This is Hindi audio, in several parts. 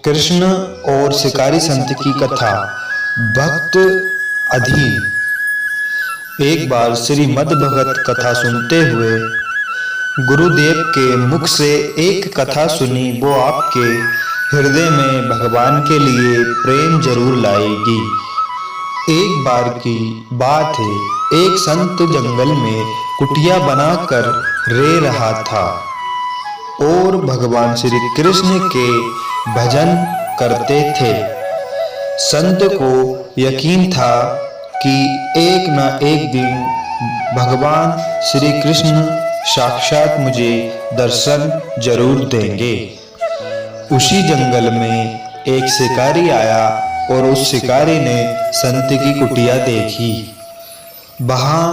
कृष्ण और शिकारी संत की कथा। भक्त अधीन। एक बार श्रीमद् भगवत कथा सुनते हुए गुरुदेव के मुख से एक कथा सुनी, वो आपके हृदय में भगवान के लिए प्रेम जरूर लाएगी। एक बार की बात है, एक संत जंगल में कुटिया बनाकर रह रहा था और भगवान श्री कृष्ण के भजन करते थे। संत को यकीन था कि एक न एक दिन भगवान श्री कृष्ण साक्षात मुझे दर्शन जरूर देंगे। उसी जंगल में एक शिकारी आया और उस शिकारी ने संत की कुटिया देखी। वहां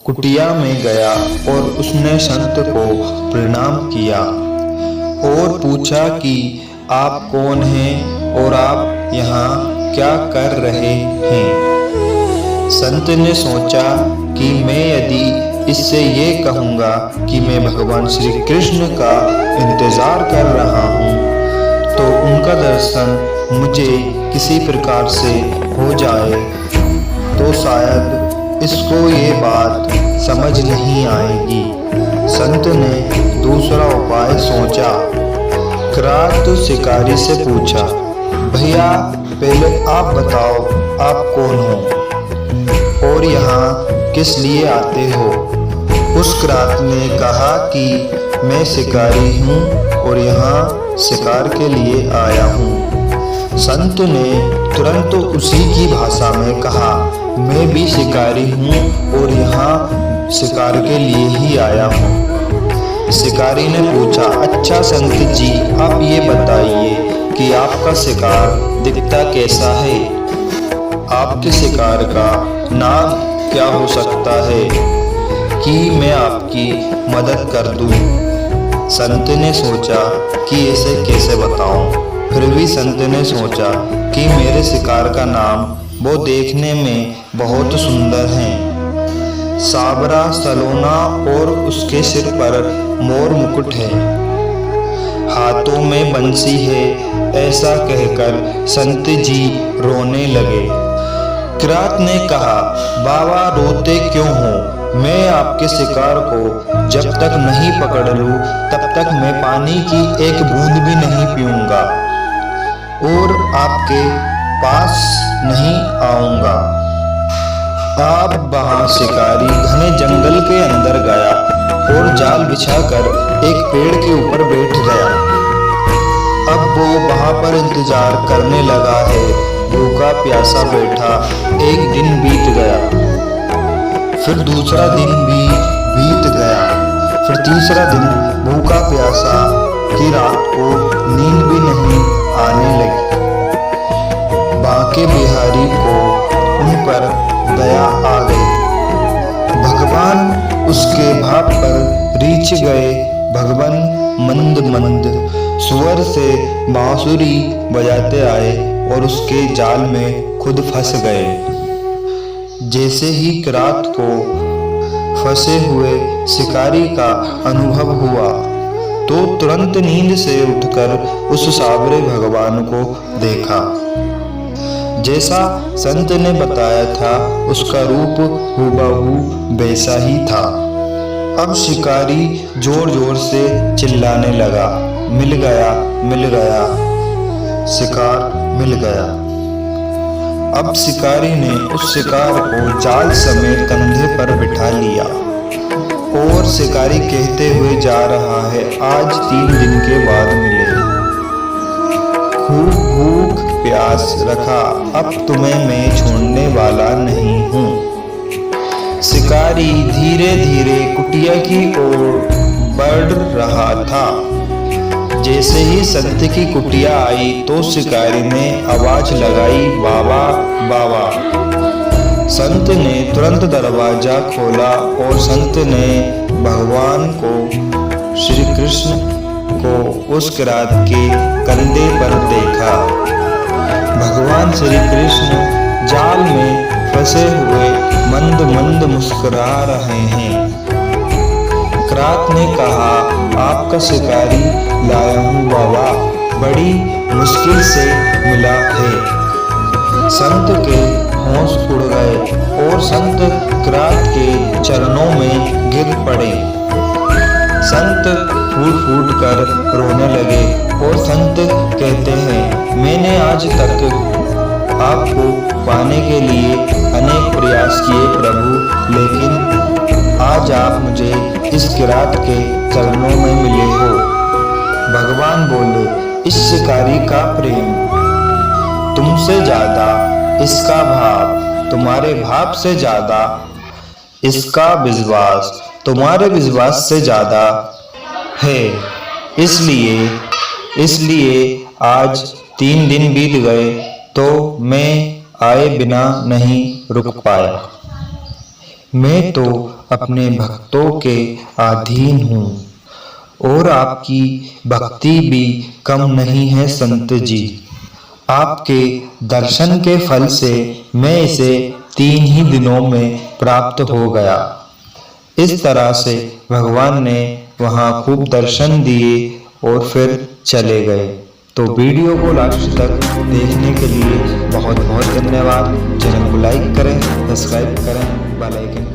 कुटिया में गया और उसने संत को प्रणाम किया और पूछा कि आप कौन हैं और आप यहाँ क्या कर रहे हैं। संत ने सोचा कि मैं यदि इससे ये कहूँगा कि मैं भगवान श्री कृष्ण का इंतज़ार कर रहा हूँ तो उनका दर्शन मुझे किसी प्रकार से हो जाए तो शायद इसको ये बात समझ नहीं आएगी। संत ने दूसरा उपाय सोचा। किरात शिकारी से पूछा, भैया पहले आप बताओ आप कौन हो और यहाँ किस लिए आते हो। उस किरात ने कहा कि मैं शिकारी हूँ और यहाँ शिकार के लिए आया हूँ। संत ने तुरंत उसी की भाषा में कहा, मैं भी शिकारी हूँ और यहाँ शिकार के लिए ही आया हूँ। शिकारी ने पूछा, अच्छा संत जी आप ये बताइए कि आपका शिकार दिखता कैसा है। आपके शिकार का नाम क्या हो सकता है कि मैं आपकी मदद कर दूं। संत ने सोचा कि ऐसे कैसे बताऊं। फिर भी संत ने सोचा कि मेरे शिकार का नाम वो देखने में बहुत सुंदर हैं। साबरा सलोना और उसके सिर पर मोर मुकुट है, हाथों में बंसी है। ऐसा कहकर संत जी रोने लगे। किरात ने कहा, बाबा रोते क्यों हो। मैं आपके शिकार को जब तक नहीं पकड़ लूं तब तक मैं पानी की एक बूंद भी नहीं पीऊंगा और आपके पास नहीं आऊंगा। अब वहां शिकारी घने जंगल के अंदर गया और जाल बिछाकर एक पेड़ के ऊपर बैठ गया। अब वो वहां पर इंतजार करने लगा है, भूखा प्यासा बैठा। एक दिन बीत गया, फिर दूसरा दिन भी बीत गया, फिर तीसरा दिन भूखा प्यासा की रात को नींद भी नहीं आने लगी। बांके बिहारी को उन पर दया आ गई। भगवान उसके भाव पर रीछ गए। भगवान मंद मंद स्वर से बांसुरी बजाते आए और उसके जाल में खुद फंस गए। जैसे ही किरात को फंसे हुए शिकारी का अनुभव हुआ तो तुरंत नींद से उठकर उस साबरे भगवान को देखा। जैसा संत ने बताया था उसका रूप हूबहू वैसा ही था। अब शिकारी जोर जोर से चिल्लाने लगा, मिल गया मिल गया, शिकार मिल गया। अब शिकारी ने उस शिकार को जाल समेत कंधे पर बिठा लिया और शिकारी कहते हुए जा रहा है, आज 3 दिन के बाद मिले। खूब भूख प्यास रखा, अब तुम्हें मैं छोड़ने वाला नहीं हूँ। शिकारी धीरे धीरे कुटिया की ओर बढ़ रहा था। जैसे ही संत की कुटिया आई तो शिकारी ने आवाज लगाई, बाबा बाबा। संत ने तुरंत दरवाजा खोला और संत ने भगवान को श्री कृष्ण को उस किरात के कंधे पर देखा। भगवान श्री कृष्ण जाल में फंसे हुए मंद मंद मुस्कुरा रहे हैं। किरात ने कहा, आपका शिकारी लाया हूँ बाबा। बड़ी मुश्किल से मिला है। संत के होश उड़ गए और संत किरात के चरणों में गिर पड़े। संत फूट फूट कर रोने लगे और संत कहते हैं, मैंने आज तक आपको पाने के लिए अनेक प्रयास किए प्रभु, लेकिन आज आप मुझे इस किरात के चरणों में मिले हो। भगवान बोले, इस शिकारी का प्रेम तुमसे ज्यादा, इसका भाव तुम्हारे भाव से ज्यादा, इसका विश्वास तुम्हारे विश्वास से ज्यादा है। इसलिए आज 3 दिन बीत गए तो मैं आए बिना नहीं रुक पाया। मैं तो अपने भक्तों के अधीन हूँ और आपकी भक्ति भी कम नहीं है संत जी। आपके दर्शन के फल से मैं इसे 3 ही दिनों में प्राप्त हो गया। इस तरह से भगवान ने वहाँ खूब दर्शन दिए और फिर चले गए। तो वीडियो को लास्ट तक देखने के लिए बहुत बहुत धन्यवाद। चैनल को लाइक करें, सब्सक्राइब करें, बेल आइकन